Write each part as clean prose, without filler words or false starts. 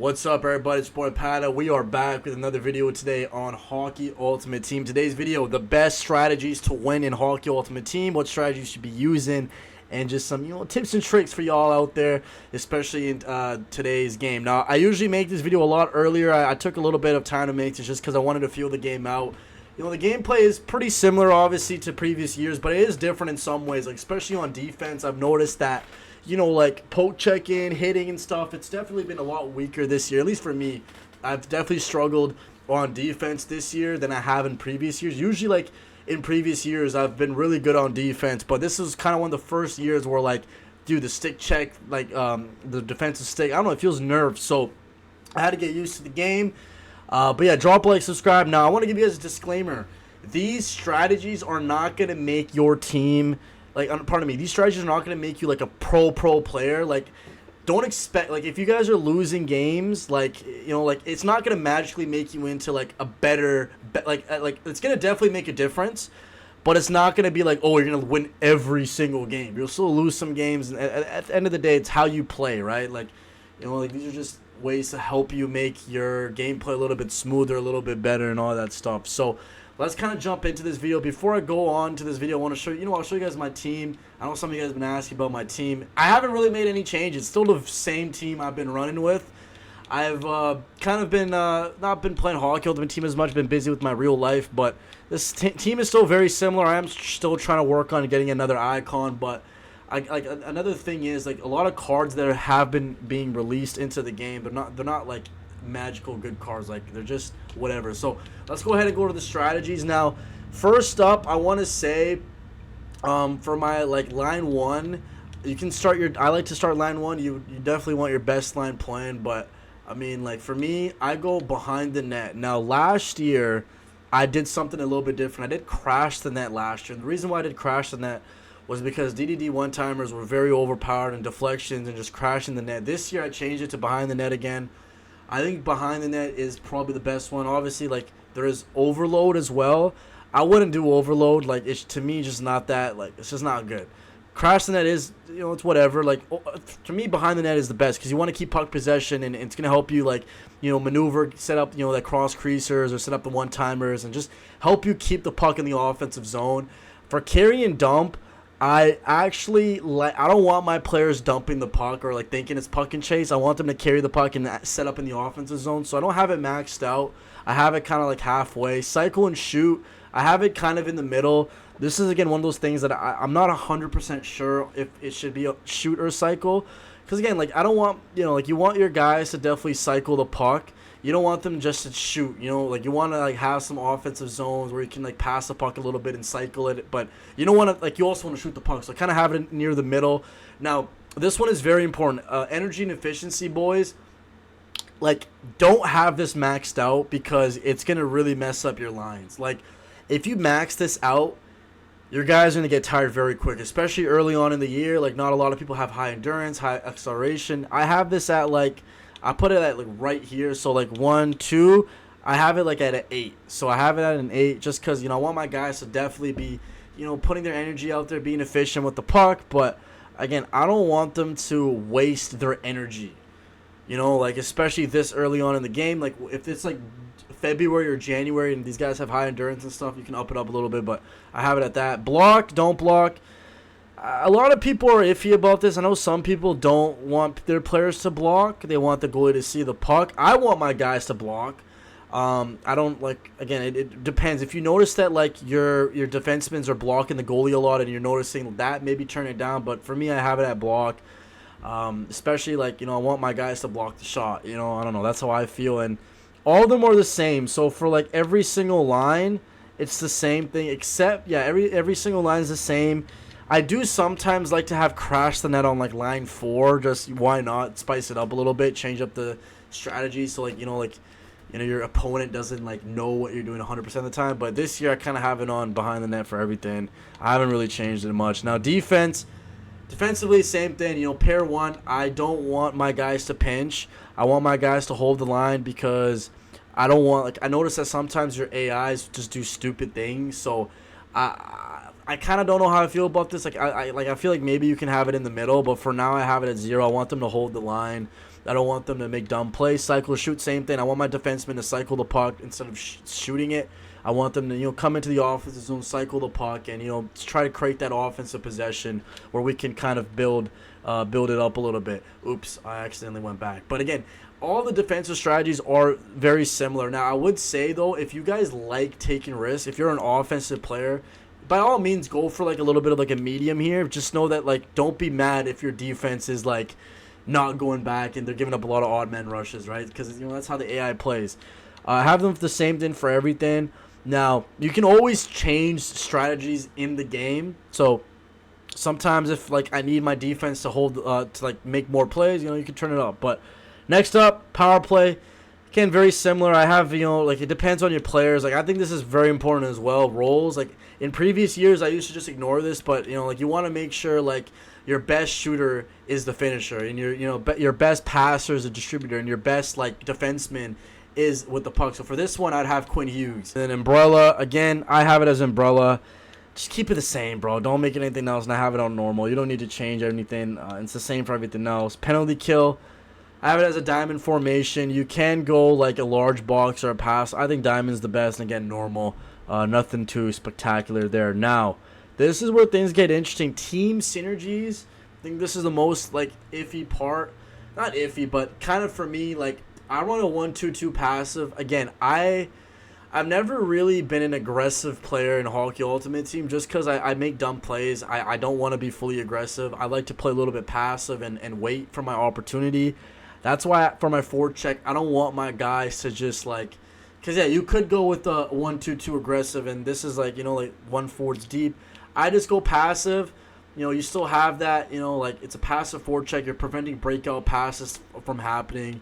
What's up, everybody? It's boy Padda. We are back with another video today on Hockey Ultimate Team. Today's video, the best strategies to win in Hockey Ultimate Team, what strategies you should be using, and just some, tips and tricks for y'all out there, especially in today's game. Now, I usually make this video a lot earlier. I took a little bit of time to make this just because I wanted to feel the game out. The gameplay is pretty similar, obviously, to previous years, but it is different in some ways. Like, especially on defense, I've noticed that like poke check-in, hitting and stuff, it's definitely been a lot weaker this year, at least for me. I've definitely struggled on defense this year than I have in previous years. Usually, like, in previous years, I've been really good on defense, but this is kind of one of the first years where, like, dude, the stick check, like, the defensive stick, I don't know, it feels nerfed, so I had to get used to the game. But yeah, drop a like, subscribe. Now, I want to give you guys a disclaimer. These strategies are not going to make your team... pardon me, these strategies are not going to make you, like, a pro player. Like, don't expect, like, if you guys are losing games, like, it's not going to magically make you into, like, a better, it's going to definitely make a difference, but it's not going to be like, oh, you're going to win every single game. You'll still lose some games, and at the end of the day, it's how you play, right? Like, these are just ways to help you make your gameplay a little bit smoother, a little bit better, and all that stuff. So, let's kind of jump into this video. Before I go on to this video, I want to show you, I'll show you guys my team. I know some of you guys have been asking about my team. I haven't really made any changes. Still the same team I've been running with. I've kind of been, not been playing Hockey Ultimate Team as much, been busy with my real life, but this team is still very similar. I am still trying to work on getting another icon, but another thing is, like, a lot of cards that have been being released into the game, they're not like magical good cards, like, they're just whatever. So let's go ahead and go to the strategies now. First up, I want to say for my, like, line one, you can start your, I like to start line one. You definitely want your best line playing, but I mean, like, for me, I go behind the net. Now, last year I did something a little bit different. I did crash the net last year, and the reason why I did crash the net was because DDD one-timers were very overpowered, and deflections and just crashing the net. This year I changed it to behind the net again. I think behind the net is probably the best one. Obviously, like, there is overload as well. I wouldn't do overload. Like, it's, to me, just not that, like, it's just not good. Crash the net is, it's whatever. Like, to me, behind the net is the best because you want to keep puck possession, and it's going to help you, like, maneuver, set up, that cross creasers or set up the one-timers and just help you keep the puck in the offensive zone. For carry and dump, I actually, I don't want my players dumping the puck or, like, thinking it's puck and chase. I want them to carry the puck and set up in the offensive zone. So I don't have it maxed out. I have it kind of like halfway. Cycle and shoot, I have it kind of in the middle. This is, again, one of those things that I'm not 100% sure if it should be a shoot or cycle. Because, again, like, I don't want, like, you want your guys to definitely cycle the puck. You don't want them just to shoot, like, you want to, like, have some offensive zones where you can, like, pass the puck a little bit and cycle it, but you don't want to, like, you also want to shoot the puck, so kind of have it near the middle. Now, this one is very important. Energy and efficiency, boys, like, don't have this maxed out because it's going to really mess up your lines. Like, if you max this out, your guys are going to get tired very quick, especially early on in the year. Like, not a lot of people have high endurance, high acceleration. I have this at, like, I put it at, like, right here, so, like, 1, 2, I have it, like, at an 8. So I have it at an 8 just because, I want my guys to definitely be, putting their energy out there, being efficient with the puck. But, again, I don't want them to waste their energy, like, especially this early on in the game. Like, if it's, like, February or January and these guys have high endurance and stuff, you can up it up a little bit, but I have it at that. Block, don't block. A lot of people are iffy about this. I know some people don't want their players to block. They want the goalie to see the puck. I want my guys to block. I don't, like, again, it depends. If you notice that, like, your defensemen are blocking the goalie a lot and you're noticing that, maybe turn it down. But for me, I have it at block. Especially, like, I want my guys to block the shot. I don't know. That's how I feel. And all of them are the same. So for, like, every single line, it's the same thing. Except, yeah, every single line is the same. I do sometimes like to have crash the net on, like, line 4. Just why not spice it up a little bit, change up the strategy so, like, your opponent doesn't, like, know what you're doing 100% of the time. But this year I kind of have it on behind the net for everything. I haven't really changed it much. Now defensively, same thing. Pair 1, I don't want my guys to pinch. I want my guys to hold the line because I don't want, like, I notice that sometimes your AIs just do stupid things. So I kind of don't know how I feel about this. Like, I feel like maybe you can have it in the middle, but for now I have it at 0. I want them to hold the line. I don't want them to make dumb plays. Cycle, shoot, same thing. I want my defensemen to cycle the puck instead of shooting it. I want them to, come into the offensive zone, cycle the puck, and, try to create that offensive possession where we can kind of build it up a little bit. Oops, I accidentally went back. But again, all the defensive strategies are very similar. Now, I would say, though, if you guys like taking risks, if you're an offensive player, by all means, go for, like, a little bit of, like, a medium here. Just know that, like, don't be mad if your defense is, like, not going back and they're giving up a lot of odd man rushes, right? Because, that's how the AI plays. Have them the same thing for everything. Now, you can always change strategies in the game. So, sometimes if, like, I need my defense to hold, to, like, make more plays, you can turn it up. But next up, power play. Again, very similar. I have, like, it depends on your players. Like, I think this is very important as well. Roles, like, in previous years, I used to just ignore this. But, like, you want to make sure, like, your best shooter is the finisher. And your best passer is a distributor. And your best, like, defenseman is with the puck. So for this one, I'd have Quinn Hughes. And then Umbrella, again, I have it as Umbrella. Just keep it the same, bro. Don't make it anything else, and I have it on normal. You don't need to change anything. It's the same for everything else. Penalty kill, I have it as a diamond formation. You can go like a large box or a pass. I think diamond's the best, and again, normal. Nothing too spectacular there. Now, this is where things get interesting. Team synergies, I think this is the most, like, iffy part. Not iffy, but kind of for me, like, I run a 1-2-2 passive. Again, I've never really been an aggressive player in Hockey Ultimate Team just because I make dumb plays. I don't want to be fully aggressive. I like to play a little bit passive and wait for my opportunity. That's why for my forward check, I don't want my guys to just, like, because, yeah, you could go with the 1-2-2 aggressive, and this is, like, like, one forwards deep. I just go passive. You still have that, like, it's a passive forward check. You're preventing breakout passes from happening.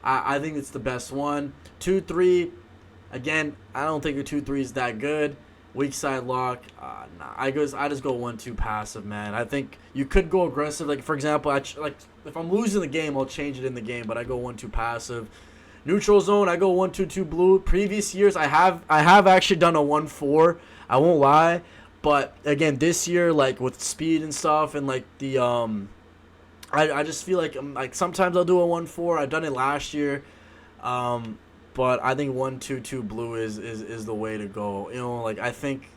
I think it's the best one. 2-3, again, I don't think a 2-3 is that good. Weak side lock, nah, I just go 1-2 passive, man. I think you could go aggressive. Like, for example, if I'm losing the game, I'll change it in the game, but I go 1-2 passive. Neutral zone, I go 1-2-2 blue. Previous years, I have actually done a 1-4. I won't lie, but again, this year, like, with speed and stuff, and like the I just feel like sometimes I'll do a 1-4. I've done it last year, but I think 1-2-2 blue is the way to go. Like, I think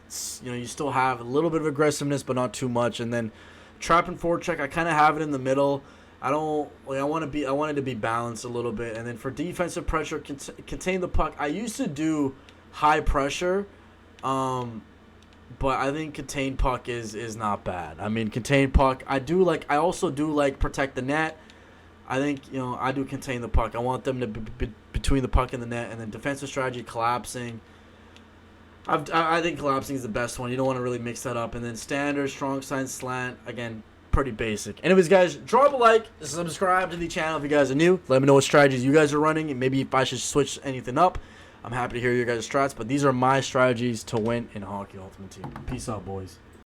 you still have a little bit of aggressiveness, but not too much. And then trap and forward check, I kind of have it in the middle. I don't like. I want it to be balanced a little bit. And then for defensive pressure, contain the puck. I used to do high pressure, but I think contain puck is not bad. I mean, contain puck. I also do like protect the net. I think, I do contain the puck. I want them to be between the puck and the net. And then defensive strategy, collapsing. I think collapsing is the best one. You don't want to really mix that up. And then standard, strong side, slant. Again, pretty basic. Anyways, guys, drop a like, subscribe to the channel if you guys are new. Let me know what strategies you guys are running, and maybe if I should switch anything up. I'm happy to hear your guys' strats, but these are my strategies to win in Hockey Ultimate Team. Peace out, boys.